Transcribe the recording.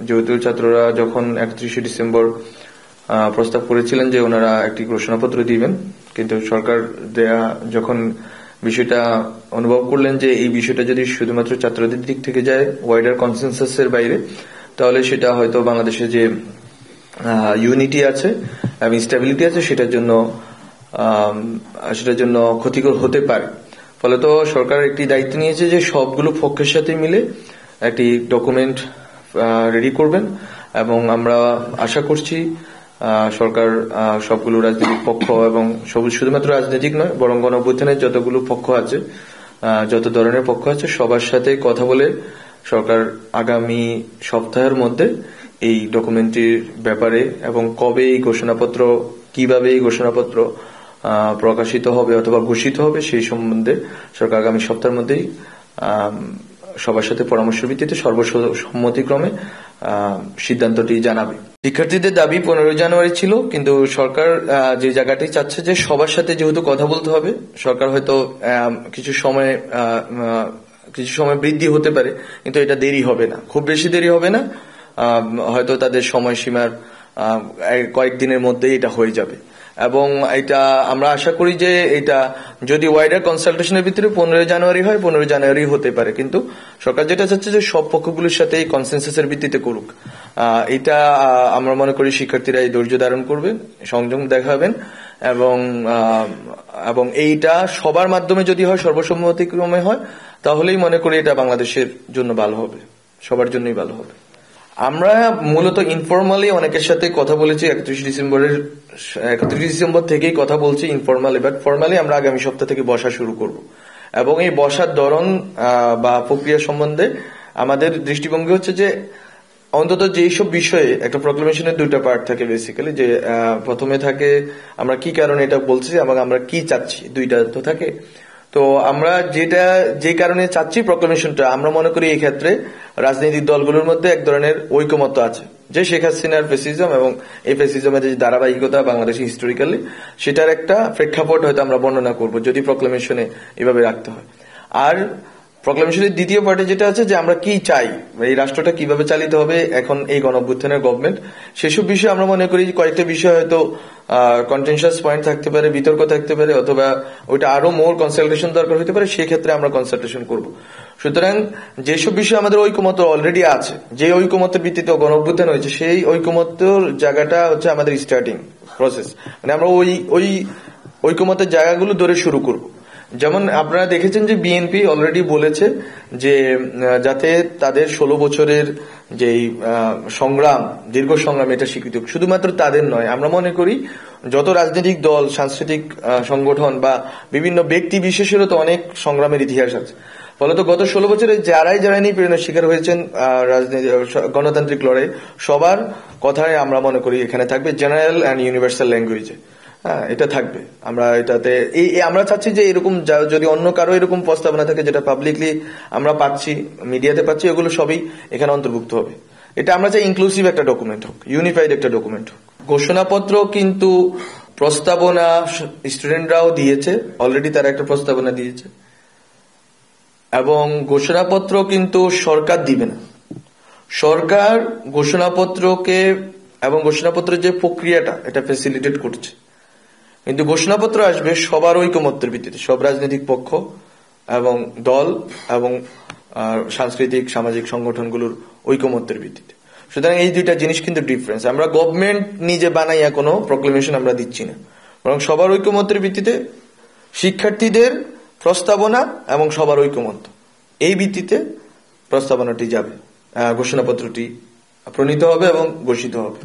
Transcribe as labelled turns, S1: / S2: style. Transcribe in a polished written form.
S1: যেহেতু ছাত্ররা যখন 31শে ডিসেম্বর প্রস্তাব করেছিলেন যে ওনারা একটি ঘোষণাপত্র দিবেন, কিন্তু সরকার যখন বিষয়টা অনুভব করলেন যে এই বিষয়টা যদি শুধুমাত্র ছাত্রদের দিক থেকে যায় ওয়াইডার কনসেনসাসের বাইরে, তাহলে সেটা হয়তো বাংলাদেশে যে ইউনিটি আছে এবং স্টেবিলিটি আছে সেটার জন্য ক্ষতিকর হতে পারে। ফলে তো সরকার একটি দায়িত্ব নিয়েছে যে সবগুলো পক্ষের সাথে মিলে একটি ডকুমেন্ট রেডি করবেন, এবং আমরা আশা করছি সরকার সবগুলো রাজনৈতিক পক্ষ এবং শুধুমাত্র রাজনৈতিক নয় বরং গণঅভ্যুত্থানের যতগুলো পক্ষ আছে, যত ধরনের পক্ষ আছে সবার সাথে কথা বলে সরকার আগামী সপ্তাহের মধ্যে এই ডকুমেন্টটির ব্যাপারে এবং কবে এই ঘোষণাপত্র, কিভাবে এই ঘোষণাপত্র প্রকাশিত হবে অথবা ঘোষিত হবে সেই সম্বন্ধে সরকার আগামী সপ্তাহের মধ্যেই সবার সাথে পরামর্শের ভিত্তিতে সর্বসম্মতিক্রমে সিদ্ধান্তটি জানাবে। শিক্ষার্থীদের দাবি 15 জানুয়ারি ছিল, কিন্তু সরকার যে জায়গাটি চাচ্ছে যে সবার সাথে যেহেতু কথা বলতে হবে, সরকার হয়তো কিছু সময় বৃদ্ধি হতে পারে, কিন্তু এটা দেরি হবে না, খুব বেশি দেরি হবে না, হয়তো তাদের সময়সীমার কয়েকদিনের মধ্যেই এটা হয়ে যাবে। এবং এটা আমরা আশা করি যে এটা যদি ওয়াইডার কনসালটেশনের ভিতরে 15 জানুয়ারি হয় 15 জানুয়ারি হতে পারে, কিন্তু সরকার যেটা চাচ্ছে যে সব পক্ষগুলোর সাথে এই কনসেনসাসের ভিত্তিতে করুক। এটা আমরা মনে করি শিক্ষার্থীরা এই ধৈর্য ধারণ করবেন, সংযম দেখাবেন, এবং এইটা সবার মাধ্যমে যদি হয়, সর্বসম্মতিক্রমে হয়, তাহলেই মনে করি এটা বাংলাদেশের জন্য ভালো হবে, সবার জন্যই ভালো হবে। আমরা মূলত ইনফরমালি অনেকের সাথে কথা বলেছি, 31 ডিসেম্বর থেকেই কথা বলছি ইনফরমালি, বাট ফরমালি আমরা আগামী সপ্তাহ থেকে বসা শুরু করব। এবং এই বসার ধরন বা প্রক্রিয়া সম্বন্ধে আমাদের দৃষ্টিভঙ্গি হচ্ছে যে অন্তত যেসব বিষয়ে একটা প্রক্লেমেশনের দুইটা পার্ট থাকে বেসিক্যালি, যে প্রথমে থাকে আমরা কি কারণে এটা বলছি এবং আমরা কি চাচ্ছি, দুইটা তো থাকে। তো আমরা যে কারণে চাচ্ছি প্রক্লেমেশনটা, আমরা মনে করি এই ক্ষেত্রে রাজনৈতিক দলগুলোর মধ্যে এক ধরনের ঐকমত্য আছে যে শেখ হাসিনার ফ্যাসিজম এবং এই ফ্যাসিজমের যে ধারাবাহিকতা বাংলাদেশে হিস্টোরিক্যালি, সেটার একটা প্রেক্ষাপট হয়তো আমরা বর্ণনা করব যদি প্রক্লেমেশনে এভাবে রাখতে হয়। আর প্রক্লেমেশনের দ্বিতীয় পার্টে যেটা আছে যে আমরা কি চাই, এই রাষ্ট্রটা কিভাবে চালিত হবে এখন এই গণঅভ্যুত্থানের গভর্নমেন্ট, সেসব বিষয়ে আমরা মনে করি কয়েকটা বিষয় হয়তো কন্টেনশাস পয়েন্ট থাকতে পারে, বিতর্ক থাকতে পারে, অথবা ওইটা আরো মোর কনসালটেশন দরকার হতে পারে, সেই ক্ষেত্রে আমরা কনসালটেশন করব। সুতরাং যেসব বিষয়ে আমাদের ঐকমত্য অলরেডি আছে, যে ঐকমত্যের ভিত্তিতে গণঅভ্যুত্থান হয়েছে, সেই ঐকমত্যের জায়গাটা হচ্ছে আমাদের স্টার্টিং প্রসেস, মানে আমরা ওই ঐকমত্যের জায়গাগুলো ধরে শুরু করব। যেমন আপনারা দেখেছেন যে বিএনপি অলরেডি বলেছে যে যাতে তাদের 16 বছরের যেই সংগ্রাম, দীর্ঘ সংগ্রাম, এটা স্বীকৃত শুধুমাত্র তাদের নয়, আমরা মনে করি যত রাজনৈতিক দল, সাংস্কৃতিক সংগঠন বা বিভিন্ন ব্যক্তি বিশেষেরও তো অনেক সংগ্রামের ইতিহাস আছে। ফলত গত 16 বছরে যারাই নিপীড়নের শিকার হয়েছেন গণতান্ত্রিক লড়াই, সবার কথাই আমরা মনে করি এখানে থাকবে জেনারেল অ্যান্ড ইউনিভার্সাল ল্যাঙ্গুয়েজে। হ্যাঁ, এটা থাকবে। আমরা এটাতে আমরা চাচ্ছি যে এরকম যদি অন্য কারো এরকম প্রস্তাবনা থাকে যেটা পাবলিকলি আমরা পাচ্ছি, মিডিয়াতে পাচ্ছি, এগুলো সবই এখানে অন্তর্ভুক্ত হবে। এটা আমরা চাই ইনক্লুসিভ একটা ডকুমেন্ট হোক, ইউনিফাইড একটা ডকুমেন্ট হোক। ঘোষণাপত্র কিন্তু প্রস্তাবনা স্টুডেন্টরাও দিয়েছে, অলরেডি তারা একটা প্রস্তাবনা দিয়েছে, এবং ঘোষণাপত্র কিন্তু সরকার দিবে না। সরকার ঘোষণাপত্রকে এবং ঘোষণাপত্রের যে প্রক্রিয়াটা এটা ফ্যাসিলিটেট করছে, কিন্তু ঘোষণাপত্র আসবে সবার ঐকমত্যের ভিত্তিতে, সব রাজনৈতিক পক্ষ এবং দল এবং সাংস্কৃতিক সামাজিক সংগঠনগুলোর ঐকমত্যের ভিত্তিতে। সুতরাং এই দুইটা জিনিস কিন্তু ডিফারেন্স। আমরা গভর্নমেন্ট নিজে বানাইয়া কোনো প্রক্লেমেশন আমরা দিচ্ছি না, বরং সবার ঐকমত্যের ভিত্তিতে শিক্ষার্থীদের প্রস্তাবনা এবং সবার ঐকমত্য, এই ভিত্তিতে প্রস্তাবনাটি যাবে, ঘোষণাপত্রটি প্রণীত হবে এবং ঘোষিত হবে।